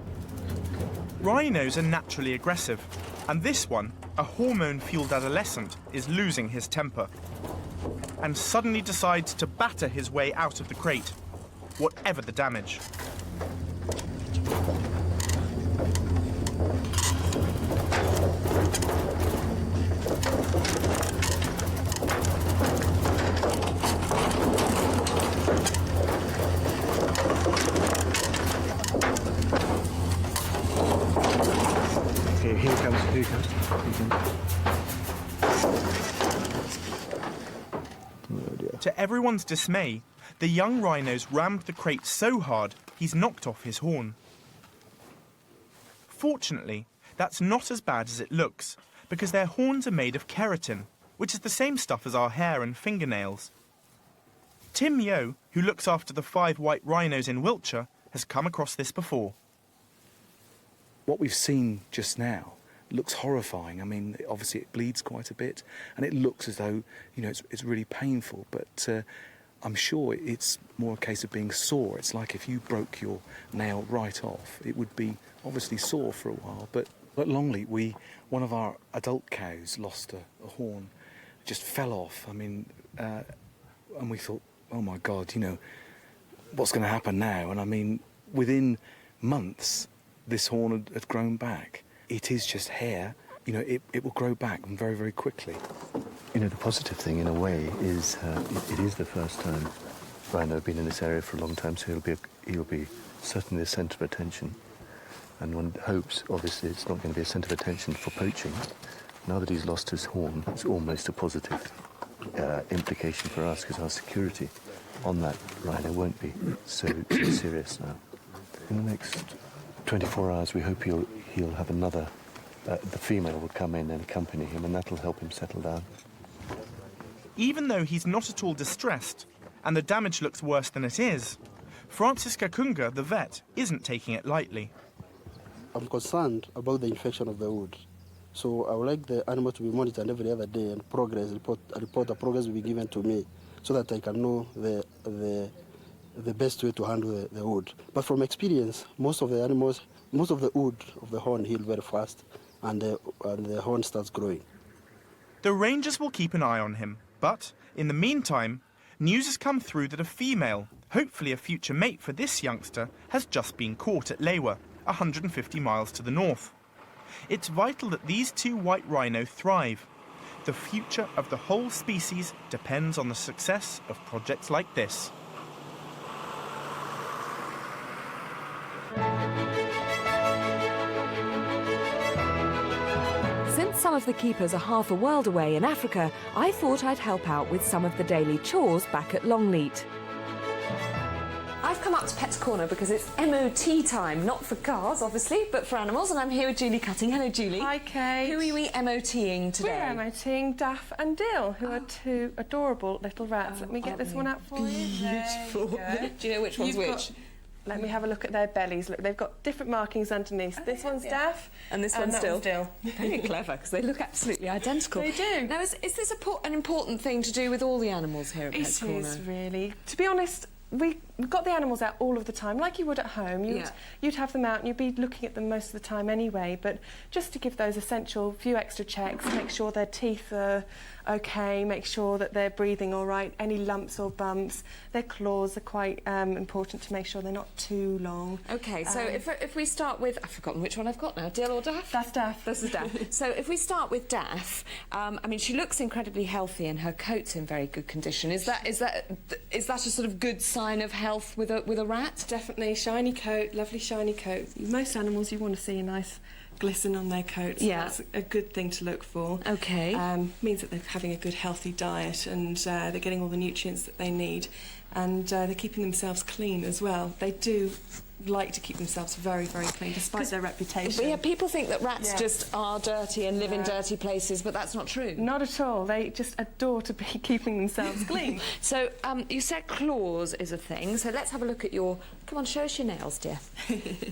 Rhinos are naturally aggressive, and this one, a hormone-fueled adolescent, is losing his temper and suddenly decides to batter his way out of the crate, whatever the damage. Here he comes. Oh dear. To everyone's dismay, the young rhinos rammed the crate so hard he's knocked off his horn. Fortunately, that's not as bad as it looks, because their horns are made of keratin, which is the same stuff as our hair and fingernails. Tim Yo, who looks after the 5 white rhinos in Wiltshire, has come across this before. What we've seen just now looks horrifying. I mean, obviously it bleeds quite a bit, and it looks as though, it's really painful, but I'm sure it's more a case of being sore. It's like if you broke your nail right off, it would be obviously sore for a while. But at Longleat, one of our adult cows lost a horn, just fell off. I mean, and we thought, oh my God, what's going to happen now? And I mean, within months, this horn had grown back. It is just hair. It will grow back very, very quickly. The positive thing, in a way, is it is the first time rhino been in this area for a long time, so he'll be certainly a centre of attention. And one hopes, obviously, it's not going to be a centre of attention for poaching. Now that he's lost his horn, it's almost a positive implication for us, because our security on that rhino won't be so serious now. In the next 24 hours, we hope he'll have another. The female will come in and accompany him, and that'll help him settle down. Even though he's not at all distressed, and the damage looks worse than it is, Francis Kakunga, the vet, isn't taking it lightly. I'm concerned about the infection of the wood. So I would like the animal to be monitored every other day and report the progress will be given to me, so that I can know the best way to handle the wood. But from experience, most of the wood of the horn heal very fast, and the horn starts growing. The rangers will keep an eye on him, but in the meantime, news has come through that a female, Hopefully a future mate for this youngster has just been caught at Lewa, 150 miles to the north. It's vital that these two white rhino thrive. The future of the whole species depends on the success of projects like this. Since some of the keepers are half a world away in Africa, I thought I'd help out with some of the daily chores back at Longleat. I've come up to Pet's Corner because it's MOT time, not for cars, obviously, but for animals, and I'm here with Julie Cutting. Hello, Julie. Hi, Kate. Who are we MOTing today? We're MOTing Daff and Dill, who are two adorable little rats. Let me get this one out for you. Beautiful. Do you know which one's which? Let me have a look at their bellies. Look, they've got different markings underneath. This one's Daff. And this one's Dill. Very clever, because they look absolutely identical. They do. Now, is this an important thing to do with all the animals here at Pet's Corner? It is, really. To be honest, we've got the animals out all of the time, like you would at home. You'd have them out and you'd be looking at them most of the time anyway, but just to give those essential few extra checks, make sure their teeth are OK, make sure that they're breathing all right, any lumps or bumps. Their claws are quite important to make sure they're not too long. OK, so if we start with... I've forgotten which one I've got now, Dill or Daff? That's Daff. This is Daff. So if we start with Daff, I mean, she looks incredibly healthy and her coat's in very good condition. Is that a sort of good sign of health with a rat? Definitely. Shiny coat, lovely shiny coat. Most animals, you want to see a nice glisten on their coats. Yeah. That's a good thing to look for. OK. Means that they're having a good healthy diet and they're getting all the nutrients that they need, and they're keeping themselves clean as well. They do like to keep themselves very, very clean, despite their reputation. Yeah, people think that rats just are dirty and live in dirty places, but that's not true. Not at all. They just adore to be keeping themselves clean. So you said claws is a thing, so let's have a look at your... Come on, show us your nails, dear.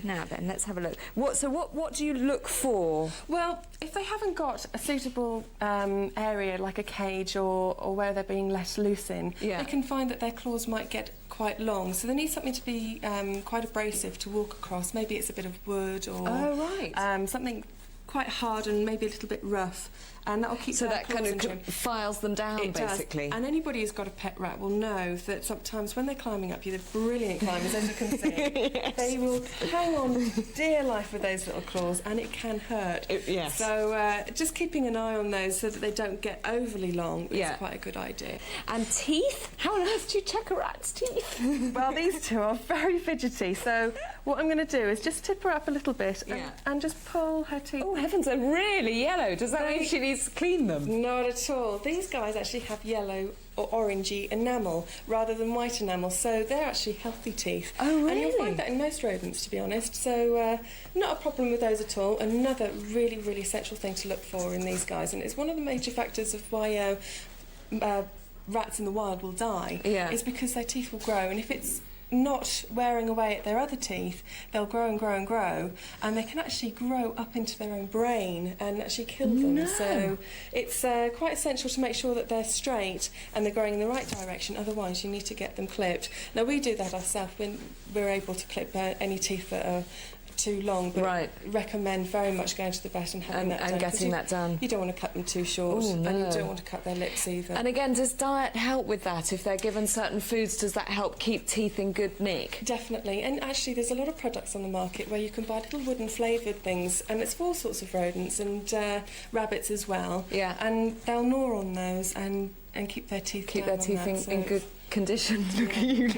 Now then, let's have a look. What do you look for? Well, if they haven't got a suitable area, like a cage or where they're being let loose in, they can find that their claws might get quite long, so they need something to be quite abrasive to walk across. Maybe it's a bit of wood or something quite hard and maybe a little bit rough, and that'll keep so their that claws kind of in. files them down, It basically. does. And anybody who's got a pet rat will know that sometimes when they're climbing up, they're brilliant climbers, as you can see. Yes. They will hang on dear life with those little claws, and it can hurt. Yes. So just keeping an eye on those so that they don't get overly long is quite a good idea. And teeth? How on earth do you check a rat's teeth? Well, these two are very fidgety, so what I'm going to do is just tip her up a little bit and just pull her teeth. Oh, heavens, they're really yellow. Does that mean she needs to clean them? Not at all. These guys actually have yellow or orangey enamel rather than white enamel, so they're actually healthy teeth. Oh, really? And you'll find that in most rodents, to be honest, so not a problem with those at all. Another really, really essential thing to look for in these guys, and it's one of the major factors of why rats in the wild will die, is because their teeth will grow, and if it's not wearing away at their other teeth, they'll grow and grow and grow, and they can actually grow up into their own brain and actually kill them. No. So it's quite essential to make sure that they're straight and they're growing in the right direction, otherwise you need to get them clipped. Now we do that ourselves when we're able to clip any teeth that are too long, but recommend very much going to the vet and having that done. And getting that done. You don't want to cut them too short, and you don't want to cut their lips either. And again, does diet help with that? If they're given certain foods, does that help keep teeth in good nick? Definitely, and actually there's a lot of products on the market where you can buy little wooden flavoured things, and it's for all sorts of rodents and rabbits as well. Yeah. And they'll gnaw on those and keep their teeth in good condition. Look at you.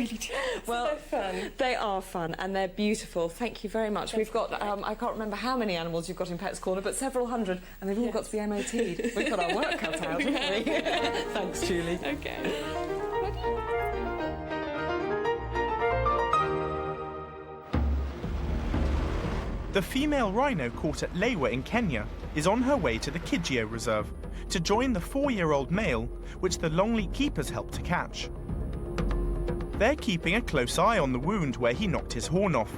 Well, they're fun. They are fun and they're beautiful. Thank you very much. We've got, I can't remember how many animals you've got in Pet's Corner, but several hundred, and they've all got to be MOT'd. We've got our work cut out, haven't we? Thanks, Julie. Okay. The female rhino caught at Lewa in Kenya is on her way to the Kijio Reserve to join the 4-year-old male, which the Longleat keepers helped to catch. They're keeping a close eye on the wound where he knocked his horn off.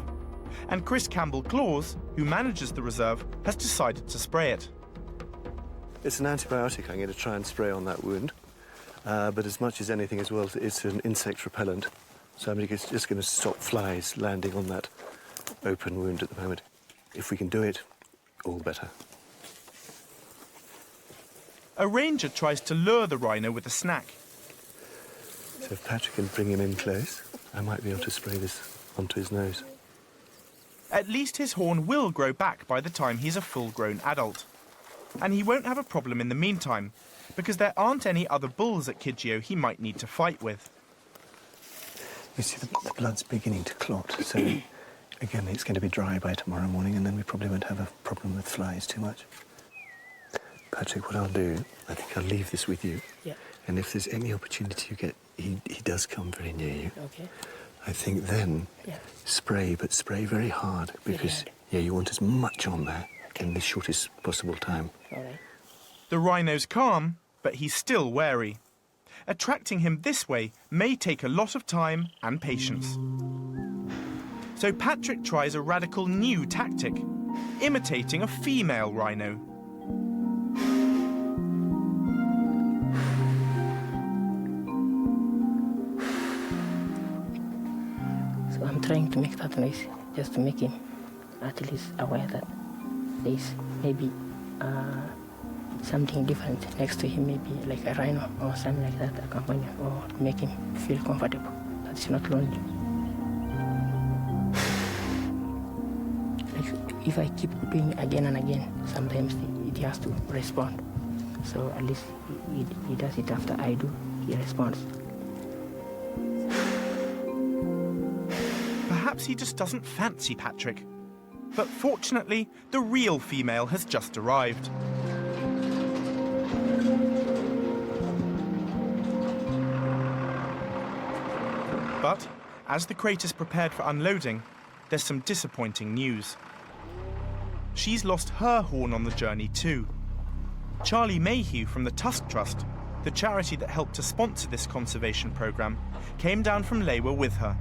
And Chris Campbell-Claus, who manages the reserve, has decided to spray it. It's an antibiotic I'm going to try and spray on that wound, but as much as anything as well, it's an insect repellent. So I'm just going to stop flies landing on that open wound at the moment. If we can do it, all the better. A ranger tries to lure the rhino with a snack. So if Patrick can bring him in close. I might be able to spray this onto his nose. At least his horn will grow back by the time he's a full-grown adult. And he won't have a problem in the meantime, because there aren't any other bulls at Kidgeo he might need to fight with. You see, the blood's beginning to clot, so again, it's going to be dry by tomorrow morning, and then we probably won't have a problem with flies too much. Patrick, what I'll do, I think I'll leave this with you. Yeah. And if there's any opportunity you get, he does come very near you. Okay. I think then spray, but spray very hard, because you want as much on there in the shortest possible time. All right. The rhino's calm, but he's still wary. Attracting him this way may take a lot of time and patience. So Patrick tries a radical new tactic, imitating a female rhino. So I'm trying to make that noise just to make him at least aware that there's maybe something different next to him, maybe like a rhino or something like that, accompany or make him feel comfortable, that he's not lonely. Like if I keep doing again and again, sometimes he has to respond. So at least he does it after I do, he responds. Perhaps he just doesn't fancy Patrick. But fortunately, the real female has just arrived. But as the crate is prepared for unloading, there's some disappointing news. She's lost her horn on the journey too. Charlie Mayhew from the Tusk Trust, the charity that helped to sponsor this conservation programme, came down from Lewa with her.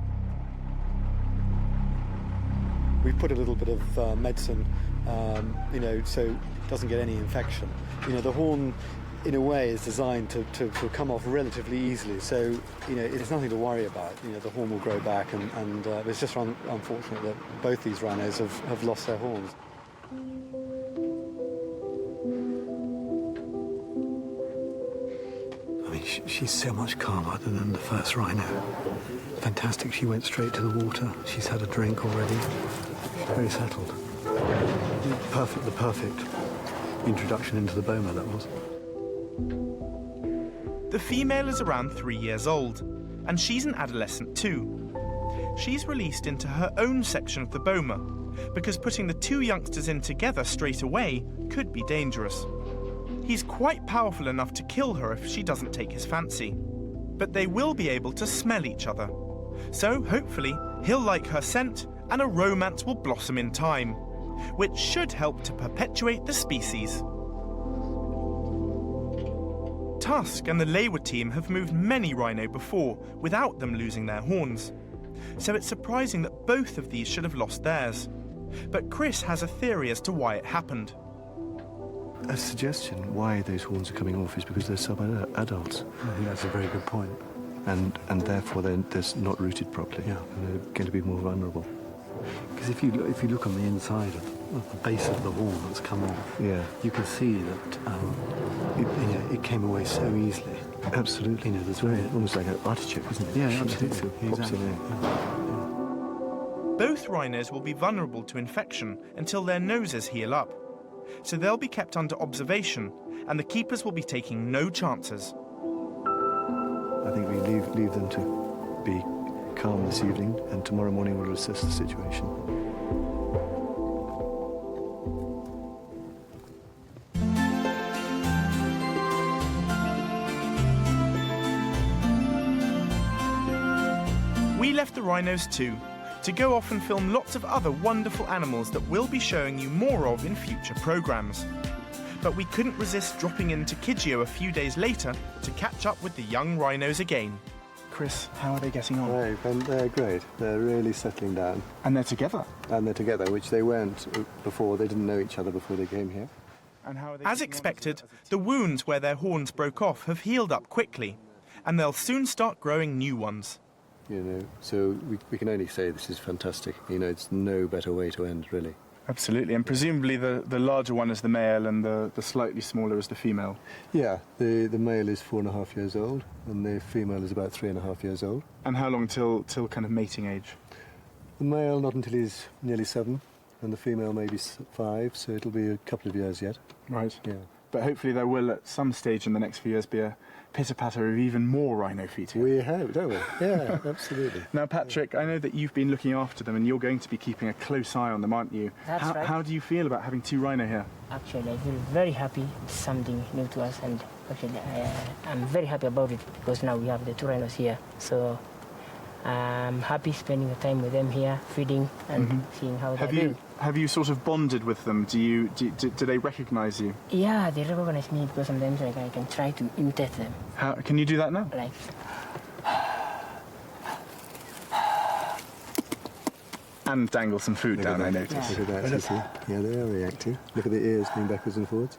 We put a little bit of medicine, so it doesn't get any infection. The horn, in a way, is designed to come off relatively easily. So, it's nothing to worry about. The horn will grow back, and it's just unfortunate that both these rhinos have lost their horns. I mean, she's so much calmer than the first rhino. Fantastic, she went straight to the water. She's had a drink already. Very settled. The perfect introduction into the boma, that was. The female is around 3 years old, and she's an adolescent too. She's released into her own section of the boma, because putting the two youngsters in together straight away could be dangerous. He's quite powerful enough to kill her if she doesn't take his fancy. But they will be able to smell each other. So, hopefully, he'll like her scent and a romance will blossom in time, which should help to perpetuate the species. Tusk and the Lewa team have moved many rhino before without them losing their horns. So it's surprising that both of these should have lost theirs. But Chris has a theory as to why it happened. A suggestion why those horns are coming off is because they're sub-adults. I think that's a very good point. And therefore they're not rooted properly. Yeah. And they're going to be more vulnerable. Because if you look on the inside of the base of the horn that's come off, you can see that it came away so easily. Absolutely. There's very almost like an artichoke, isn't it? Yeah, absolutely. Pops in there. Both rhinos will be vulnerable to infection until their noses heal up. So they'll be kept under observation, and the keepers will be taking no chances. I think we leave them to be calm this evening, and tomorrow morning we'll assess the situation. We left the rhinos too, to go off and film lots of other wonderful animals that we'll be showing you more of in future programmes. But we couldn't resist dropping into Kidgeo a few days later to catch up with the young rhinos again. Chris, how are they getting on? Right, and they're great. They're really settling down. And they're together? And they're together, which they weren't before. They didn't know each other before they came here. And how are they As expected, the wounds where their horns broke off have healed up quickly, and they'll soon start growing new ones. So we can only say this is fantastic. It's no better way to end, really. Absolutely, and presumably the larger one is the male and the slightly smaller is the female. Yeah, the male is 4.5 years old and the female is about 3.5 years old. And how long till kind of mating age? The male not until he's nearly 7 and the female maybe 5, so it'll be a couple of years yet. Right. Yeah. But hopefully there will at some stage in the next few years be a pitter-patter of even more rhino feet here. We hope, don't we? Yeah, absolutely. Now, Patrick, I know that you've been looking after them and you're going to be keeping a close eye on them, aren't you? That's right. How do you feel about having 2 rhino here? Actually, I feel very happy. It's something new to us, and actually, I'm very happy about it because now we have the 2 rhinos here. So I'm happy spending the time with them here, feeding and seeing how they're doing. Have you sort of bonded with them? Do they recognise you? Yeah, they recognize me because sometimes I can try to imitate them. How can you do that now? Like. And dangle some food down, I noticed. Look at that, you see? Yeah, they are reacting. Look at the ears going backwards and forwards.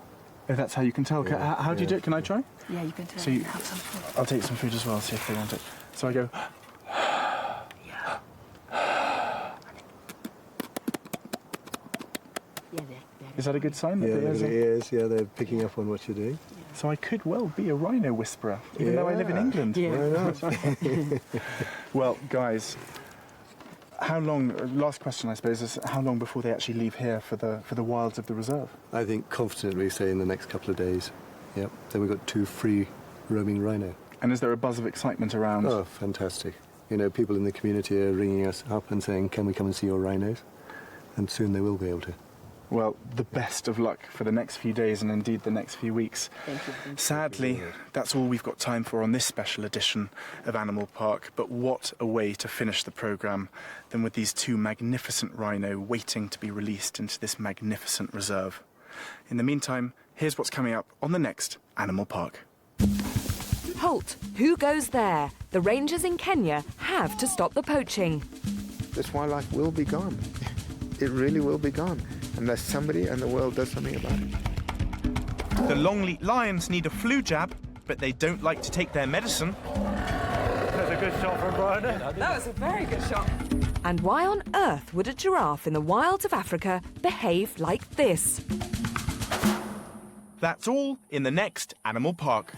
Oh, that's how you can tell. Yeah, how do you do it? Can I try? Yeah, you can try. So you, have some food. I'll take some food as well, see if they want it. So I go... Is that a good sign? Yeah, the ears, yeah, they're picking up on what you're doing. So I could well be a rhino whisperer, even though I live in England. Yeah. Why not? Well, guys, how long, last question I suppose, is how long before they actually leave here for the wilds of the reserve? I think confidently say in the next couple of days. Yep. Then we've got 2 free roaming rhino. And is there a buzz of excitement around? Oh, fantastic. You know, people in the community are ringing us up and saying, can we come and see your rhinos? And soon they will be able to. Well, the best of luck for the next few days and indeed the next few weeks. Thank you. Sadly, that's all we've got time for on this special edition of Animal Park, but what a way to finish the programme than with these 2 magnificent rhino waiting to be released into this magnificent reserve. In the meantime, here's what's coming up on the next Animal Park. Halt! Who goes there? The rangers in Kenya have to stop the poaching. This wildlife will be gone. It really will be gone, unless somebody in the world does something about it. The Longleat lions need a flu jab, but they don't like to take their medicine. That's a good shot from Brian. That was a very good shot. And why on earth would a giraffe in the wilds of Africa behave like this? That's all in the next Animal Park.